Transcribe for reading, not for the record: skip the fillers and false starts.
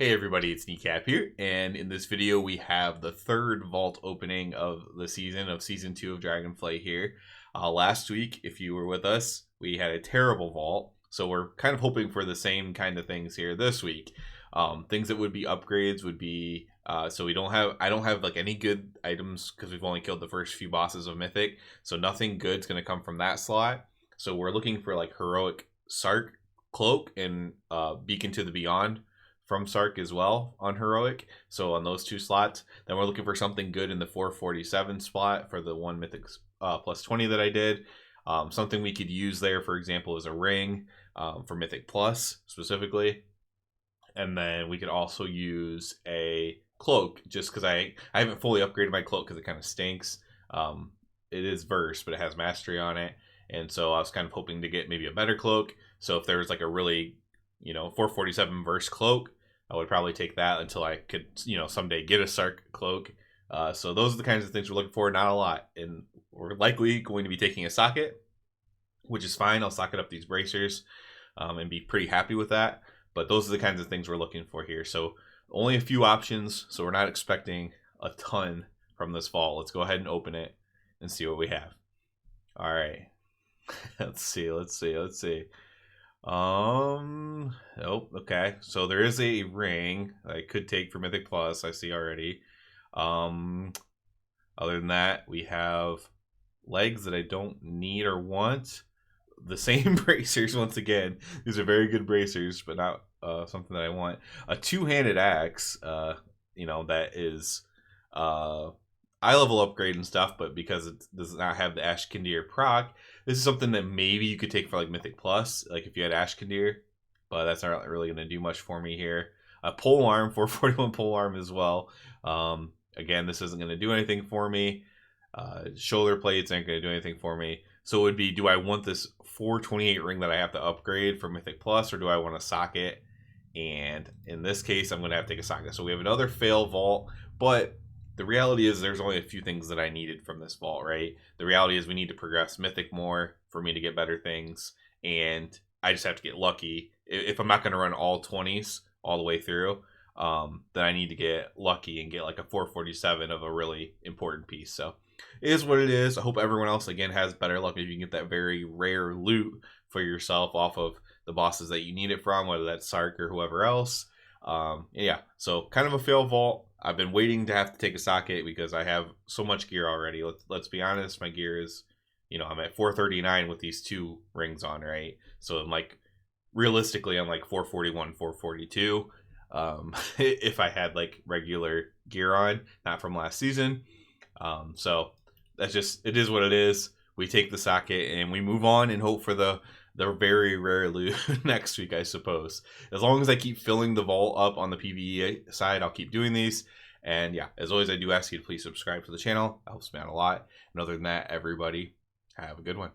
Hey everybody, it's Kneecap here, and in this video we have the third vault opening of the season of Season 2 of Dragonflight here. Last week, if you were with us, we had a terrible vault, so we're kind of hoping for the same kind of things here this week. Things that would be upgrades would be, so I don't have like any good items because we've only killed the first few bosses of Mythic, so nothing good's going to come from that slot. So we're looking for like Heroic Sark Cloak and Beacon to the Beyond from Sark as well on Heroic. So on those two slots. Then we're looking for something good in the 447 spot for the one Mythic plus 20 that I did. Something we could use there, for example, is a ring for Mythic Plus specifically. And then we could also use a cloak just because I haven't fully upgraded my cloak because it kind of stinks. It is verse, but it has mastery on it. And so I was kind of hoping to get maybe a better cloak. So if there was like a really, 447 verse cloak, I would probably take that until I could, someday get a Sark cloak. So those are the kinds of things we're looking for, not a lot. And we're likely going to be taking a socket, which is fine. I'll socket up these bracers and be pretty happy with that. But those are the kinds of things we're looking for here. So only a few options, so we're not expecting a ton from this fall. Let's go ahead and open it and see what we have. All right. Let's see. Oh, okay. So there is a ring I could take for Mythic Plus, I see already. Other than that, we have legs that I don't need or want. The same bracers once again. These are very good bracers, but not something that I want. A two-handed axe, that is eye level upgrade and stuff, but because it does not have the Ashkandir proc, this is something that maybe you could take for like Mythic Plus, like if you had Ashkandir, but that's not really going to do much for me here. A pole arm, 441 pole arm as well. Again, this isn't going to do anything for me. Shoulder plates aren't going to do anything for me. So it would be, do I want this 428 ring that I have to upgrade for Mythic Plus, or do I want a socket? And in this case, I'm going to have to take a socket. So we have another fail vault, but the reality is there's only a few things that I needed from this vault, right? The reality is we need to progress Mythic more for me to get better things, and I just have to get lucky. If I'm not going to run all 20s all the way through, then I need to get lucky and get like a 447 of a really important piece. So it is what it is. I hope everyone else, again, has better luck if you can get that very rare loot for yourself off of the bosses that you need it from, whether that's Sark or whoever else. Yeah, so kind of a fail vault. I've been waiting to have to take a socket because I have so much gear already. Let's be honest, my gear is, I'm at 439 with these two rings on, right? So I'm like, realistically, I'm like 441, 442. If I had like regular gear on, not from last season. So that's just, it is what it is. We take the socket and we move on and hope for the very rare loot next week, I suppose. As long as I keep filling the vault up on the PvE side, I'll keep doing these. And yeah, as always, I do ask you to please subscribe to the channel. It helps me out a lot. And other than that, everybody, have a good one.